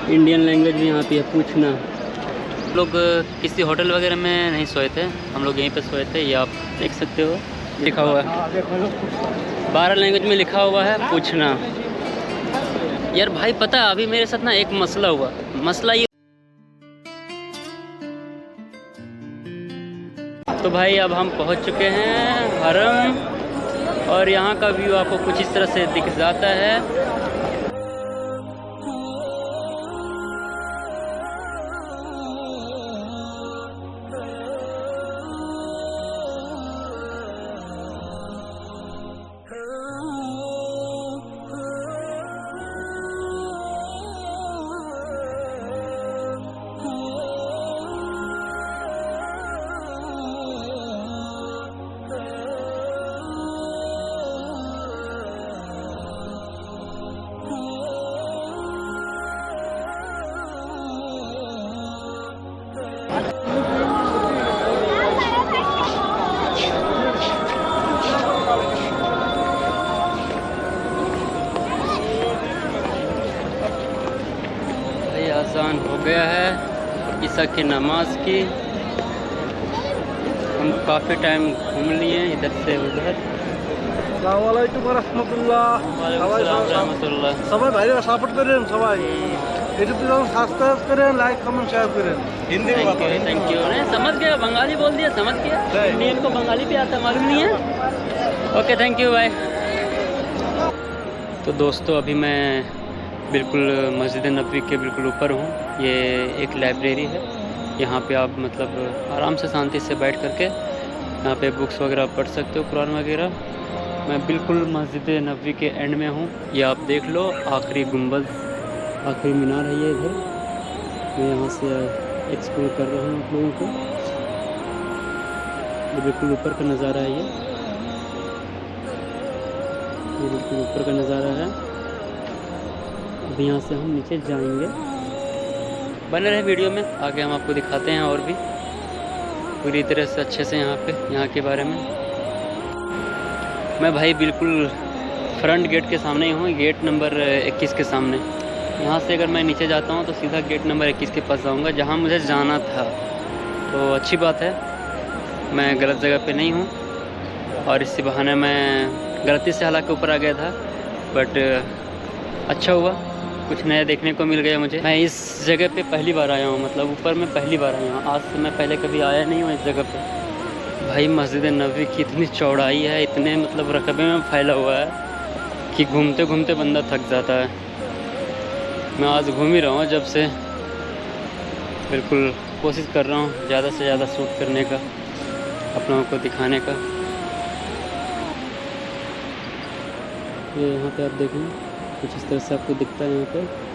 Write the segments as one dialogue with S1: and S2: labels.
S1: Indian language भी यहाँ पे है, पूछना। हम लोग किसी होटल वगैरह में नहीं सोए थे, हम लोग यहीं पे सोए थे। ये आप देख सकते हो, लिखा हुआ है 12 लैंग्वेज में लिखा हुआ है पूछना। यार भाई पता है अभी मेरे साथ ना एक मसला हुआ। मसला ये, तो भाई अब हम पहुंच चुके हैं हरम, और यहाँ का व्यू आपको कुछ इस तरह से दिख जाता है। अज़ान हो गया है ईसा की नमाज की। हम काफ़ी टाइम घूम लिए इधर से उधर।
S2: আসসালামু রহমতুল্লাহ। সবাই ভাইরা সাপোর্ট করেন, সবাই ইউটিউবে যখন সাবস্ক্রাইব করেন, লাইক কমেंट शेयर करें। हिंदी में बताओ।
S1: Thank you. समझ गया, बंगाली बोल दिया, समझ गया। इंडियन को बंगाली भी आता मालूम नहीं है। Okay thank you bye. तो दोस्तों अभी मैं बिल्कुल मस्जिद नबवी के बिल्कुल ऊपर हूँ। ये एक लाइब्रेरी है, यहाँ पे आप मतलब आराम से शांति से बैठ करके यहाँ पे बुक्स वगैरह पढ़ सकते हो, कुरान वगैरह। मैं बिल्कुल मस्जिद नबवी के एंड में हूँ। ये आप देख लो, आखिरी गुंबद, आखिरी मीनार है ये इधर। मैं यहाँ से एक्सप्लोर कर रहा हूँ आप लोगों को। ये बिल्कुल ऊपर का नज़ारा है, ये बिल्कुल ऊपर का नज़ारा है। अभी यहाँ से हम नीचे जाएंगे। बने रहे वीडियो में, आगे हम आपको दिखाते हैं और भी पूरी तरह से अच्छे से यहाँ के बारे में। मैं भाई बिल्कुल फ्रंट गेट के सामने ही हूँ, गेट नंबर 21 के सामने। यहाँ से अगर मैं नीचे जाता हूँ तो सीधा गेट नंबर 21 के पास जाऊँगा, जहाँ मुझे जाना था। तो अच्छी बात है, मैं गलत जगह पे नहीं हूँ, और इसी बहाने मैं गलती से हालांकि ऊपर आ गया था, बट अच्छा हुआ, कुछ नया देखने को मिल गया मुझे। मैं इस जगह पे पहली बार आया हूँ, मतलब ऊपर में पहली बार आया हूँ। आज से मैं पहले कभी आया नहीं हूँ इस जगह पे। भाई मस्जिद नबवी की इतनी चौड़ाई है, इतने मतलब रकबे में फैला हुआ है कि घूमते घूमते बंदा थक जाता है। मैं आज घूम ही रहा हूँ जब से, बिल्कुल कोशिश कर रहा हूँ ज़्यादा से ज़्यादा शूट करने का, आप लोगों को दिखाने का। ये यहाँ पे आप देखें, कुछ इस तरह से आपको दिखता है यहाँ पे।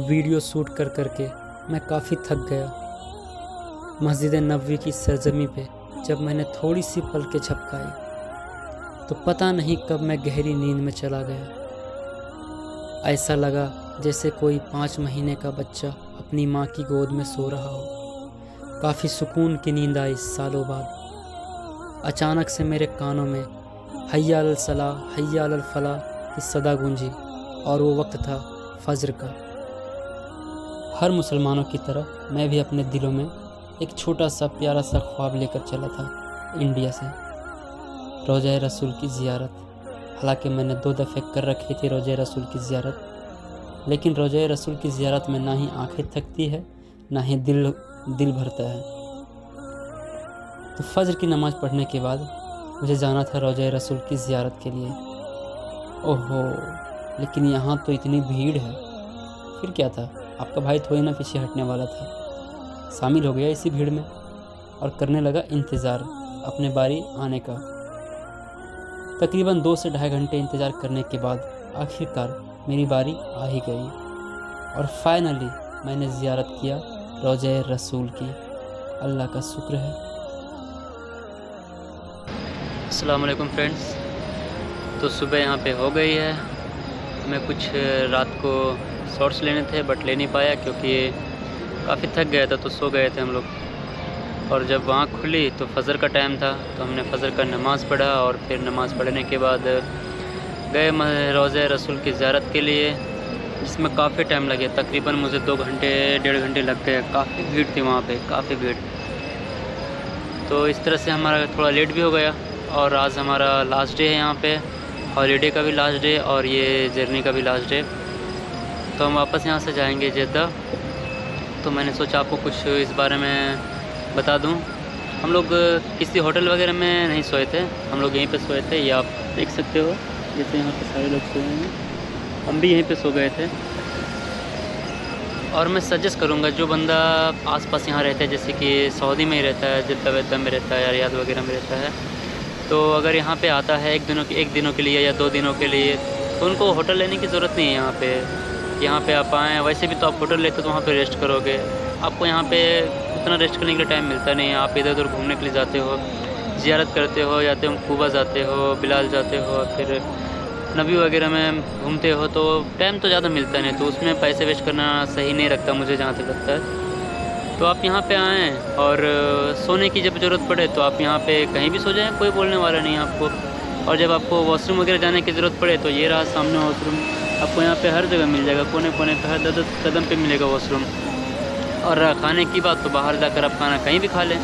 S1: वीडियो शूट कर करके मैं काफ़ी थक गया। मस्जिद नबवी की सरजमी पे जब मैंने थोड़ी सी पलकें झपकाई तो पता नहीं कब मैं गहरी नींद में चला गया। ऐसा लगा जैसे कोई 5 महीने का बच्चा अपनी माँ की गोद में सो रहा हो। काफ़ी सुकून की नींद आई सालों बाद। अचानक से मेरे कानों में हय्या अलल सलाह हय्या अलल फलाह की सदा गूंजी, और वो वक्त था फज्र का। हर मुसलमानों की तरह मैं भी अपने दिलों में एक छोटा सा प्यारा सा ख्वाब लेकर चला था इंडिया से, रोज़ा रसूल की ज़ियारत। हालांकि मैंने 2 दफ़े कर रखी थी रोज़ा रसूल की ज़ियारत, लेकिन रोज़ा रसूल की ज़ियारत में ना ही आंखें थकती है, ना ही दिल भरता है। तो फज्र की नमाज़ पढ़ने के बाद मुझे जाना था रोज़ा रसूल की ज़ियारत के लिए। ओहो, लेकिन यहाँ तो इतनी भीड़ है। फिर क्या था, आपका भाई थोड़ी ना पीछे हटने वाला था। शामिल हो गया इसी भीड़ में और करने लगा इंतज़ार अपने बारी आने का। तकरीबन 2 से ढाई घंटे इंतज़ार करने के बाद आखिरकार मेरी बारी आ ही गई, और फाइनली मैंने ज़ियारत किया रोज़ा रसूल की। अल्लाह का शुक्र है।
S3: अस्सलाम वालेकुम फ्रेंड्स। तो सुबह यहाँ पे हो गई है। हमें कुछ रात को शॉर्ट्स लेने थे बट ले नहीं पाया क्योंकि काफ़ी थक गया था, तो सो गए थे हम लोग। और जब आँख खुली तो फ़जर का टाइम था, तो हमने फ़जर का नमाज़ पढ़ा और फिर नमाज़ पढ़ने के बाद गए रोज़े रसूल की ज़ियारत के लिए, जिसमें काफ़ी टाइम लगे। तकरीबन मुझे 2 घंटे 1.5 घंटे लग गए। काफ़ी भीड़ थी वहाँ पे, काफ़ी भीड़। तो इस तरह से हमारा थोड़ा लेट भी हो गया। और आज हमारा लास्ट डे है यहाँ पे, हॉलीडे का भी लास्ट डे और ये जर्नी का भी लास्ट डे। तो हम वापस यहाँ से जाएंगे जेद्दा। तो मैंने सोचा आपको कुछ इस बारे में बता दूँ। हम लोग किसी होटल वगैरह में नहीं सोए थे, हम लोग यहीं पे सोए थे। ये आप देख सकते हो, जैसे यहाँ पे सारे लोग सोए हैं, हम भी यहीं पे सो गए थे। और मैं सजेस्ट करूँगा जो बंदा आसपास यहाँ रहता है, जैसे कि सऊदी में ही रहता है, जिद्दा वेद्दा में रहता है या रियाद वगैरह में रहता है, तो अगर यहाँ पे आता है 1 दिनों के लिए या 2 दिनों के लिए, तो उनको होटल लेने की ज़रूरत नहीं है। यहाँ पे आप आएँ। वैसे भी तो आप होटल लेते तो वहाँ पे रेस्ट करोगे, आपको यहाँ पे उतना रेस्ट करने के लिए टाइम मिलता नहीं है। आप इधर उधर घूमने के लिए जाते हो, ज़ियारत करते हो, जाते हो कुबा जाते हो, बिलाल जाते हो, फिर नबी वगैरह में घूमते हो, तो टाइम तो ज़्यादा मिलता नहीं, तो उसमें पैसे वेस्ट करना सही नहीं लगता मुझे, जहाँ तक लगता है। तो आप यहाँ पे आएँ और सोने की जब ज़रूरत पड़े तो आप यहाँ पे कहीं भी सो जाएँ, कोई बोलने वाला नहीं है आपको। और जब आपको वॉशरूम वगैरह जाने की ज़रूरत पड़े तो ये रहा सामने वॉशरूम, आपको यहाँ पे हर जगह मिल जाएगा, कोने कोने पे, हर 10 कदम पे मिलेगा वॉशरूम। और खाने की बात तो बाहर जाकर आप खाना कहीं भी खा लें,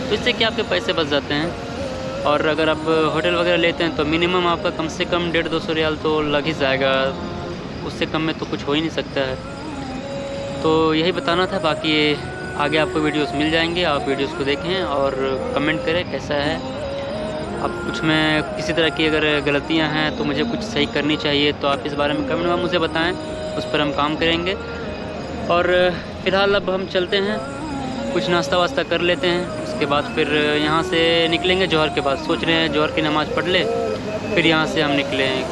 S3: तो इससे क्या आपके पैसे बच जाते हैं। और अगर आप होटल वगैरह लेते हैं तो मिनिमम आपका कम से कम 150-200 रियाल तो लग ही जाएगा, उससे कम में तो कुछ हो ही नहीं सकता है। तो यही बताना था। बाकी आगे आपको वीडियोस मिल जाएंगे, आप वीडियोस को देखें और कमेंट करें कैसा है। अब कुछ में किसी तरह की अगर गलतियां हैं तो मुझे कुछ सही करनी चाहिए, तो आप इस बारे में कमेंट में मुझे बताएं, उस पर हम काम करेंगे। और फ़िलहाल अब हम चलते हैं, कुछ नाश्ता वास्ता कर लेते हैं, उसके बाद फिर यहाँ से निकलेंगे जोहर के बाद। सोच रहे हैं जोहर की नमाज़ पढ़ ले फिर यहाँ से हम निकलें,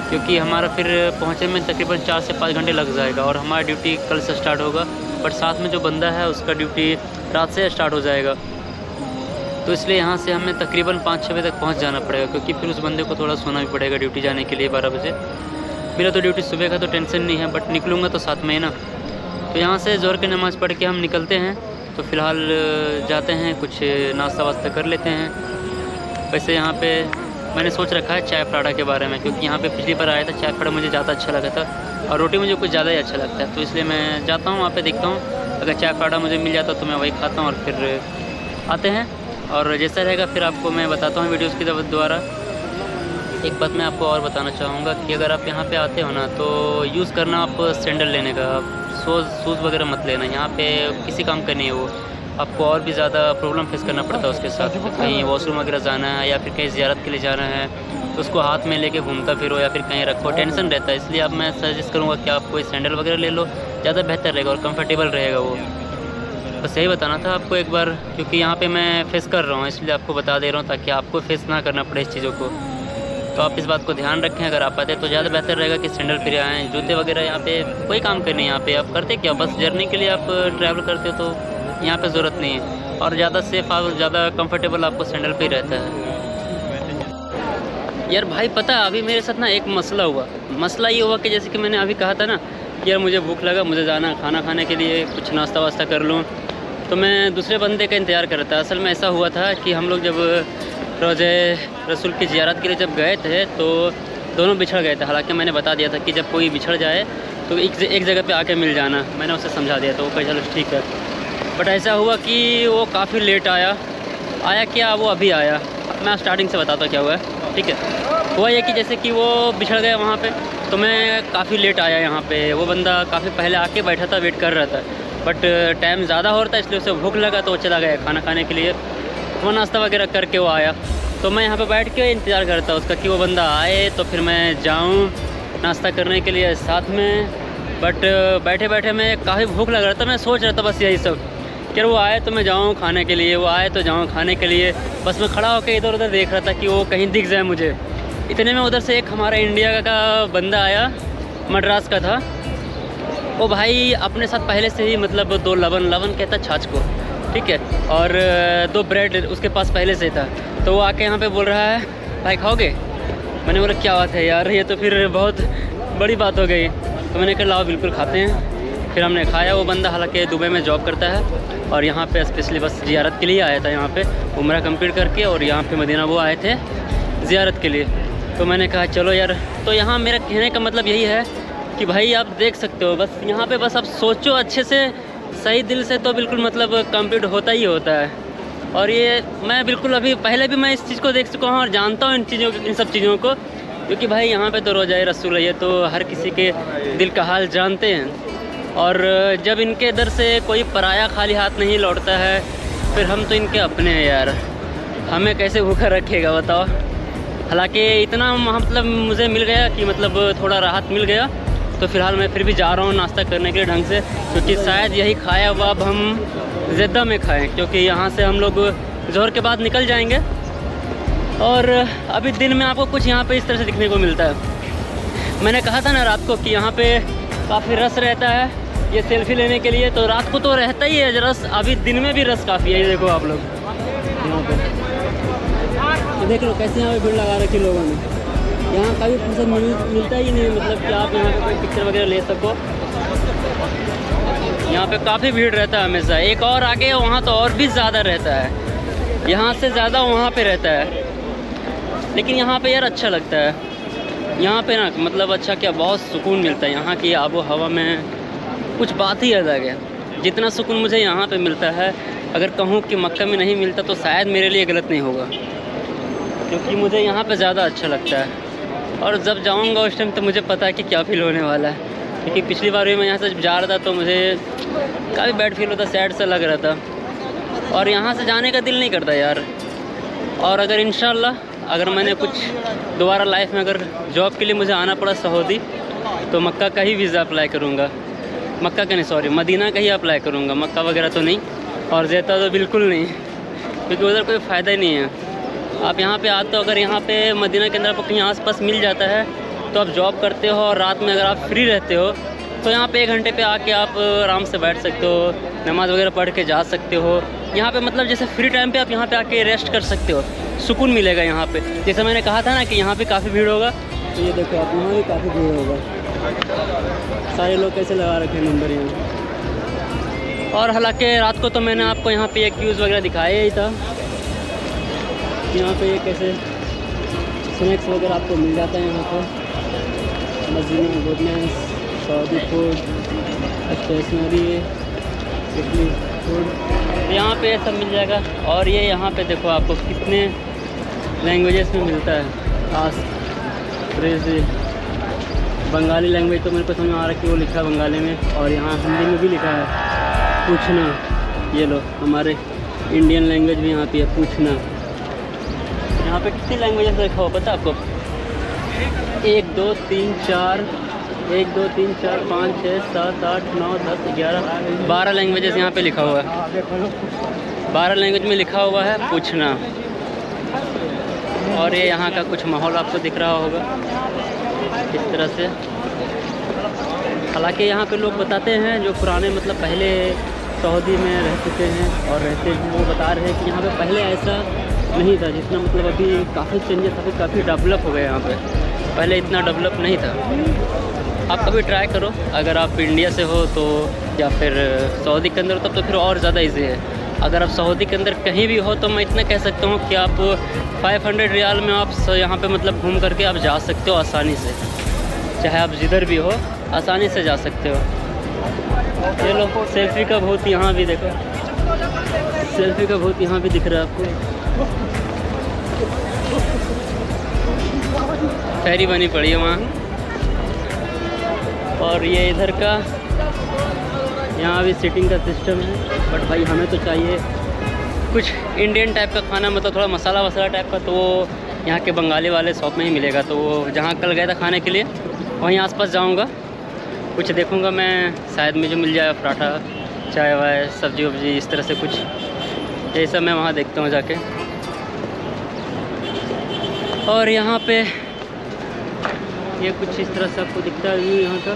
S3: क्योंकि हमारा फिर पहुँचने में तकरीबन 4 से 5 घंटे लग जाएगा। और हमारा ड्यूटी कल से स्टार्ट होगा, बट साथ में जो बंदा है उसका ड्यूटी रात से स्टार्ट हो जाएगा। तो इसलिए यहाँ से हमें तकरीबन 5-6 बजे तक पहुँच जाना पड़ेगा, क्योंकि फिर उस बंदे को थोड़ा सोना भी पड़ेगा ड्यूटी जाने के लिए 12 बजे। मेरा तो ड्यूटी सुबह का तो टेंशन नहीं है, बट निकलूँगा तो साथ में ही ना। तो यहाँ से ज़ोहर की नमाज़ पढ़ के हम निकलते हैं। तो फ़िलहाल जाते हैं, कुछ नाश्ता वास्ता कर लेते हैं। वैसे यहाँ पे मैंने सोच रखा है चाय पराठा के बारे में, क्योंकि यहाँ पे पिछली बार आया था, चाय पराठा मुझे ज़्यादा अच्छा लगा था और रोटी मुझे कुछ ज़्यादा ही अच्छा लगता है। तो इसलिए मैं जाता हूँ वहाँ पे, देखता हूँ, अगर चाय पराठा मुझे मिल जाता तो मैं वही खाता हूँ और फिर आते हैं। और जैसा रहेगा फिर आपको मैं बताता हूँ वीडियोज़ की द्वारा। एक बात मैं आपको और बताना चाहूँगा कि अगर आप यहाँ पे आते हो ना, तो यूज़ करना आप सैंडल लेने का, शूज़ वगैरह मत लेना। यहाँ पे किसी काम का नहीं है वो, आपको और भी ज़्यादा प्रॉब्लम फेस करना पड़ता है उसके साथ। कहीं वॉशरूम वगैरह जाना है या फिर कहीं ज़ियारत के लिए जाना है, तो उसको हाथ में लेके घूमता फिरो या फिर कहीं रखो, टेंशन रहता है। इसलिए अब मैं सजेस्ट करूँगा कि आप कोई सैंडल वगैरह ले लो, ज़्यादा बेहतर रहेगा और कंफर्टेबल रहेगा वो। बस यही बताना था आपको एक बार, क्योंकि यहाँ पे मैं फेस कर रहा हूँ, इसलिए आपको बता दे रहा हूँ ताकि आपको फेस ना करना पड़े इस चीज़ों को। तो आप इस बात को ध्यान रखें, अगर आप आते तो ज़्यादा बेहतर रहेगा कि सैंडल फिर आएँ। जूते वगैरह यहाँ पे कोई काम करने, यहाँ पे आप करते क्या, बस जर्नी के लिए आप ट्रैवल करते हो, तो यहाँ पे ज़रूरत नहीं है। और ज़्यादा सेफ और ज़्यादा कंफर्टेबल आपको सैंडल पे ही रहता है। यार भाई पता है अभी मेरे साथ ना एक मसला ये हुआ कि जैसे कि मैंने अभी कहा था ना कि यार मुझे भूख लगा, मुझे जाना खाना खाने के लिए, कुछ नाश्ता वास्ता कर लूँ, तो मैं दूसरे बंदे का इंतज़ार कर रहा था। असल में ऐसा हुआ था कि हम लोग जब रोज़े रसूल की ज़ियारत के लिए जब गए थे तो दोनों बिछड़ गए थे। हालांकि मैंने बता दिया था कि जब कोई बिछड़ जाए तो एक जगह पे आके मिल जाना, मैंने उसे समझा दिया, तो वो कहा चलो ठीक है। बट ऐसा हुआ कि वो काफ़ी लेट आया क्या, वो अभी आया। मैं स्टार्टिंग से बताता हूँ क्या हुआ है, ठीक है। हुआ ये कि जैसे कि वो बिछड़ गया वहाँ पे, तो मैं काफ़ी लेट आया यहाँ पे। वो बंदा काफ़ी पहले आके बैठा था, वेट कर रहा था, बट टाइम ज़्यादा हो रहा था, इसलिए उसे भूख लगा तो वो चला गया खाना खाने के लिए। वो नाश्ता वगैरह करके वो आया, तो मैं यहाँ पे बैठ के इंतज़ार करता उसका कि वो बंदा आए तो फिर मैं जाऊँ नाश्ता करने के लिए साथ में। बट बैठे बैठे मैं काफ़ी भूख लग रहा था, मैं सोच रहा था बस यही सब कि वो आए तो मैं जाऊँ खाने के लिए, वो आए तो जाऊँ खाने के लिए। बस मैं खड़ा होकर इधर उधर देख रहा था कि वो कहीं दिख जाए मुझे। इतने में उधर से एक हमारा इंडिया का बंदा आया, मद्रास का था वो भाई, अपने साथ पहले से ही मतलब 2 लवन कहता छाछ को, ठीक है, और 2 ब्रेड उसके पास पहले से था। तो वो आके यहाँ पे बोल रहा है भाई खाओगे? मैंने बोला क्या बात है यार, ये तो फिर बहुत बड़ी बात हो गई। तो मैंने कहा लाओ बिल्कुल खाते हैं। फिर हमने खाया। वो बंदा हालांकि दुबई में जॉब करता है और यहाँ पे स्पेशली बस ज़ियारत के लिए आया था, यहाँ पे उम्रा कंप्लीट करके, और यहाँ पे मदीना वो आए थे ज़ियारत के लिए। तो मैंने कहा चलो यार। तो यहाँ मेरा कहने का मतलब यही है कि भाई आप देख सकते हो, बस यहाँ पे बस आप सोचो अच्छे से, सही दिल से, तो बिल्कुल मतलब कंप्लीट होता ही होता है। और ये मैं बिल्कुल अभी पहले भी मैं इस चीज़ को देख चुका हूँ और जानता हूँ इन सब चीज़ों को, क्योंकि भाई यहाँ पे तो रोज़ाए रसूल है, ये तो हर किसी के दिल का हाल जानते हैं। और जब इनके इधर से कोई पराया खाली हाथ नहीं लौटता है, फिर हम तो इनके अपने हैं यार, हमें कैसे भूखा रखेगा बताओ। हालांकि इतना मतलब मुझे मिल गया कि मतलब थोड़ा राहत मिल गया, तो फ़िलहाल मैं फिर भी जा रहा हूँ नाश्ता करने के लिए ढंग से, क्योंकि शायद यही खाया हुआ अब हम ज़ेद्दा में खाएं, क्योंकि यहाँ से हम लोग ज़ोहर के बाद निकल जाएंगे। और अभी दिन में आपको कुछ यहाँ पे इस तरह से दिखने को मिलता है। मैंने कहा था ना रात को कि यहाँ पे काफ़ी रस रहता है ये सेल्फ़ी लेने के लिए, तो रात को तो रहता ही है रस, अभी दिन में भी रस काफ़ी है। ये देखो आप लोग यहाँ पे, तो देख लो कैसे यहाँ पे भीड़ लगा रखी लोगों ने। यहाँ कभी फुर्सत मिलता ही नहीं, मतलब कि आप यहाँ पे कोई पिक्चर वगैरह ले सको। यहाँ पे काफ़ी भीड़ रहता है हमेशा। एक और आगे वहाँ तो और भी ज़्यादा रहता है, यहाँ से ज़्यादा वहाँ पे रहता है। लेकिन यहाँ पे यार अच्छा लगता है। यहाँ पे ना मतलब अच्छा क्या, बहुत सुकून मिलता है। यहाँ की आबो हवा में कुछ बात ही अलग है। जितना सुकून मुझे यहाँ पे मिलता है, अगर कहूँ कि मक्का में नहीं मिलता तो शायद मेरे लिए गलत नहीं होगा, क्योंकि मुझे यहाँ पे ज़्यादा अच्छा लगता है। और जब जाऊँगा उस टाइम तो मुझे पता है कि क्या फ़ील होने वाला है, क्योंकि पिछली बार भी मैं यहाँ से जब जा रहा था तो मुझे काफ़ी बैड फील होता, सैड सा लग रहा था, और यहाँ से जाने का दिल नहीं करता यार। और अगर इंशाल्लाह अगर मैंने कुछ दोबारा लाइफ में अगर जॉब के लिए मुझे आना पड़ा सऊदी, तो मक्का का ही वीज़ा अप्लाई करूँगा। मक्का का नहीं, सॉरी, मदीना का ही अप्लाई करूँगा, मक्का वगैरह तो नहीं, और ज़ेद्दा तो बिल्कुल नहीं, क्योंकि उधर कोई फ़ायदा ही नहीं है। आप यहाँ पे आते हो, अगर यहाँ पे मदीना के अंदर आपको कहीं आसपास मिल जाता है तो आप जॉब करते हो, और रात में अगर आप फ्री रहते हो तो यहाँ पे 1 घंटे पे आके आप आराम से बैठ सकते हो, नमाज़ वगैरह पढ़ के जा सकते हो। यहाँ पे मतलब जैसे फ्री टाइम पे आप यहाँ पे आके रेस्ट कर सकते हो, सुकून मिलेगा यहाँ पे। जैसे मैंने कहा था ना कि यहाँ पे काफ़ी भीड़ होगा, तो ये देखो आप, यहाँ भी काफ़ी भीड़ होगा। सारे लोग कैसे लगा रखे हैं नंबर यहाँ। और हालांकि रात को तो मैंने आपको यहाँ पे एक व्यूज़ वगैरह दिखाया ही था। यहाँ पे ये कैसे स्नैक्स वगैरह आपको मिल जाता है यहाँ पे, मज़ीद goodness, Saudi food, stationery, Italy food, यहाँ पे सब मिल जाएगा। और ये यहाँ पे देखो आपको कितने लैंग्वेजेस में मिलता है। आस्क, फ्रेज़ी, बंगाली लैंग्वेज तो मेरे को समझ में आ रहा है कि वो लिखा है बंगाली में, और यहाँ हिंदी में भी लिखा है पूछना। ये लो हमारे इंडियन लैंग्वेज भी यहाँ पे है, पूछना। यहाँ पे कितनी लैंग्वेजेस लिखा हो पता है आपको? 1 2 3 4 1 2 3 4 5 6 7 8 9 10 11 12 लैंग्वेजेस यहाँ पे लिखा हुआ है। 12 लैंग्वेज में लिखा हुआ है पूछना। और ये यहाँ का कुछ माहौल आपको दिख रहा होगा इस तरह से। हालांकि यहाँ पे लोग बताते हैं जो पुराने मतलब पहले सऊदी में रह चुके हैं और रहते हैं, वो बता रहे हैं कि यहाँ पे पहले ऐसा नहीं था जितना मतलब अभी काफ़ी चेंजेस, अभी काफ़ी डेवलप हो गए यहाँ पे। पहले इतना डेवलप नहीं था। आप कभी ट्राई करो, अगर आप इंडिया से हो तो, या फिर सऊदी के अंदर हो तब तो फिर और ज़्यादा इजी है। अगर आप सऊदी के अंदर कहीं भी हो तो मैं इतना कह सकता हूँ कि आप 500 रियाल में आप यहाँ पे मतलब घूम करके आप जा सकते हो आसानी से, चाहे आप जिधर भी हो आसानी से जा सकते हो। ये लो सेल्फी का बहुत यहाँ भी देखो, सेल्फी का बहुत यहाँ भी दिख रहा है आपको। फेरी बनी पड़ी है वहाँ। और ये इधर का यहाँ भी सीटिंग का सिस्टम है, बट भाई हमें तो चाहिए कुछ इंडियन टाइप का खाना, मतलब थोड़ा मसाला वसाला टाइप का, तो वो यहाँ के बंगाली वाले शॉप में ही मिलेगा। तो वो जहाँ कल गया था खाने के लिए वहीं आसपास जाऊँगा, कुछ देखूँगा मैं, शायद मुझे मिल जाए पराठा, चाय वाय, सब्जी वब्जी, इस तरह से कुछ, ये सब मैं वहाँ देखता हूँ जाके। और यहाँ पे ये कुछ इस तरह से आपको दिखता है व्यू यहाँ का।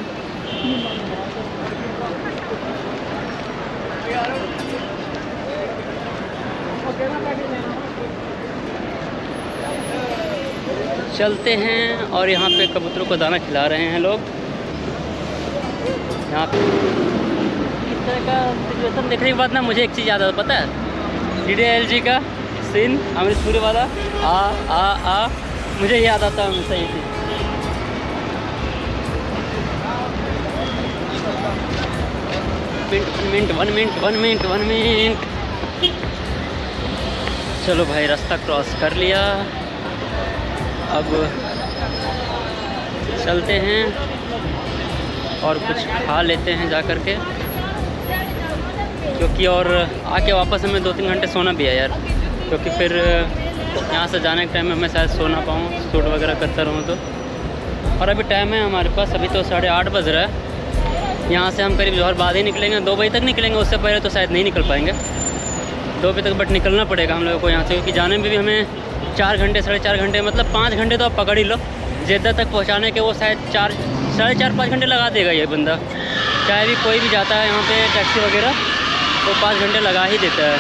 S3: चलते हैं और यहाँ पे कबूतरों को दाना खिला रहे हैं लोग। यहाँ पे इस तरह का सिचुएशन देखने के बाद ना मुझे एक चीज़ याद आता, पता है, DDLG का सीन अमृतपुरी वाला, आ मुझे याद आता है हमेशा ये चीज़। One minute. चलो भाई, रास्ता क्रॉस कर लिया, अब चलते हैं और कुछ खा लेते हैं जा कर के, क्योंकि और आके वापस हमें 2-3 घंटे सोना भी है यार, क्योंकि फिर यहाँ से जाने के टाइम में मैं शायद सो ना पाऊँ, शूट वगैरह करता रहूँ तो। और अभी टाइम है हमारे पास, अभी तो 8:30 बज रहा है। यहाँ से हम करीब जोहर बाद ही निकलेंगे, 2 बजे तक निकलेंगे, उससे पहले तो शायद नहीं निकल पाएंगे 2 बजे तक, बट निकलना पड़ेगा हम लोगों को यहाँ से, क्योंकि जाने में भी हमें 4 घंटे 4.5 घंटे, मतलब 5 घंटे तो आप पकड़ ही लो। जेद्दा तक पहुँचाने के वो शायद 4-4.5 घंटे लगा देगा ये बंदा, चाहे भी कोई भी जाता है यहाँ पे टैक्सी वगैरह, तो 5 घंटे लगा ही देता है।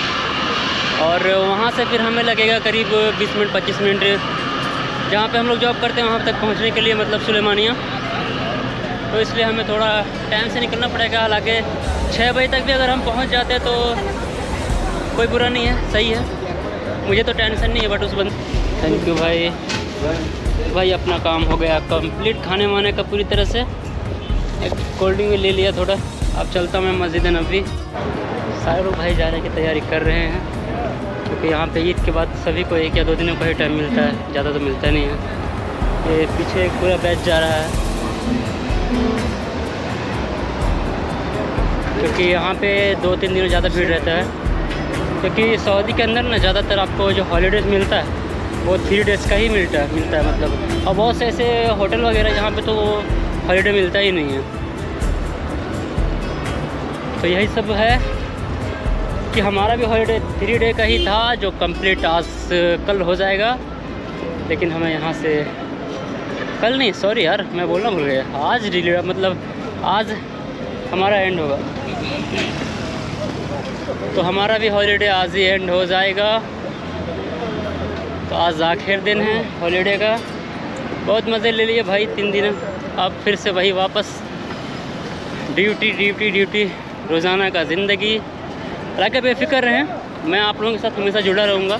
S3: और वहाँ से फिर हमें लगेगा करीब 20 मिनट 25 मिनट, जहाँ पे हम लोग जॉब करते हैं वहाँ तक पहुँचने के लिए, मतलब सुलेमानिया। तो इसलिए हमें थोड़ा टाइम से निकलना पड़ेगा। हालांकि 6 बजे तक भी अगर हम पहुँच जाते हैं तो कोई बुरा नहीं है, सही है, मुझे तो टेंशन नहीं है, बट उस बंद। थैंक यू भाई, अपना काम हो गया कंप्लीट, खाने वाने का पूरी तरह से। एक कोल्ड ड्रिंक भी ले लिया थोड़ा। अब चलता हूँ मैं मस्जिद नबवी। सारे लोग भाई जाने की तैयारी कर रहे हैं, क्योंकि यहाँ पे ईद के बाद सभी को 1 या 2 दिनों का ही टाइम मिलता है, ज़्यादा तो मिलता नहीं है। ये पीछे एक पूरा बैच जा रहा है, क्योंकि यहाँ पे 2-3 दिनों ज़्यादा भीड़ रहता है, क्योंकि सऊदी के अंदर ना ज़्यादातर आपको जो हॉलीडेज़ मिलता है वो 3 डेज़ का ही मिलता है मतलब। और बहुत से ऐसे होटल वगैरह जहाँ पे तो हॉलीडे मिलता ही नहीं है। तो यही सब है कि हमारा भी हॉलीडे 3 डे का ही था, जो कंप्लीट आज कल हो जाएगा। लेकिन हमें यहाँ से कल नहीं, सॉरी यार, मैं बोलना भूल गया, आज मतलब आज हमारा एंड होगा, तो हमारा भी हॉलीडे आज ही एंड हो जाएगा। तो आज आखिर दिन है हॉलीडे का, बहुत मज़े ले लिए भाई 3 दिन। अब फिर से वही वापस ड्यूटी रोज़ाना का ज़िंदगी। हालांकि बेफिक्र रहें, मैं आप लोगों के साथ हमेशा जुड़ा रहूँगा।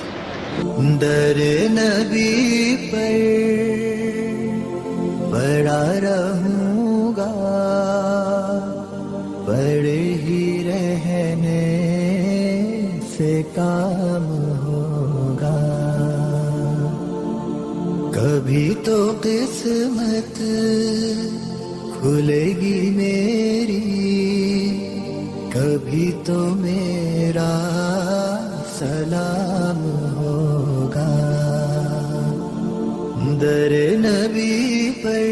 S4: दर नबी पर पड़ा रहूँगा, पड़े ही रहने से काम होगा। कभी तो किस्मत खुलेगी मेरी, कभी तो मेरा सलाम होगा। दर नबी पर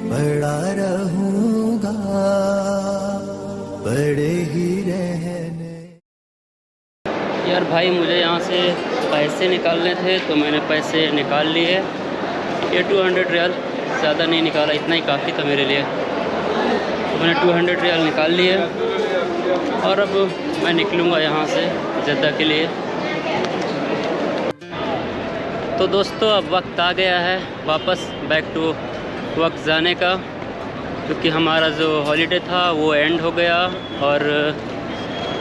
S4: पड़ा रहूँगा, पड़े ही रहने।
S3: यार भाई, मुझे यहाँ से पैसे निकालने थे तो मैंने पैसे निकाल लिए। ये 200 रियाल, ज़्यादा नहीं निकाला, इतना ही काफ़ी था मेरे लिए। तो मैंने 200 रियाल निकाल लिए और अब मैं निकलूँगा यहाँ से जद्दा के लिए। तो दोस्तों, अब वक्त आ गया है वापस बैक टू वक्त जाने का, क्योंकि हमारा जो हॉलीडे था वो एंड हो गया। और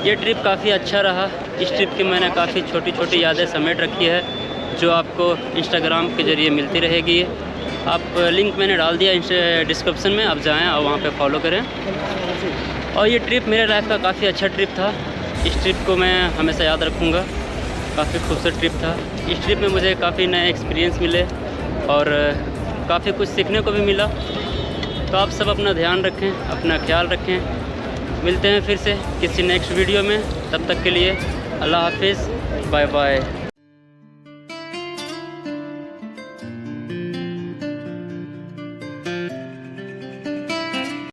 S3: ये ट्रिप काफ़ी अच्छा रहा। इस ट्रिप की मैंने काफ़ी छोटी छोटी यादें समेट रखी है, जो आपको इंस्टाग्राम के ज़रिए मिलती रहेगी। आप लिंक मैंने डाल दिया डिस्क्रिप्शन में, आप जाएं और वहाँ पे फॉलो करें। और ये ट्रिप मेरे लाइफ का काफ़ी अच्छा ट्रिप था। इस ट्रिप को मैं हमेशा याद रखूँगा, काफ़ी खूबसूरत ट्रिप था। इस ट्रिप में मुझे काफ़ी नए एक्सपीरियंस मिले और काफ़ी कुछ सीखने को भी मिला। तो आप सब अपना ध्यान रखें, अपना ख्याल रखें। मिलते हैं फिर से किसी नेक्स्ट वीडियो में, तब तक के लिए अल्लाह हाफिज़, बाय बाय।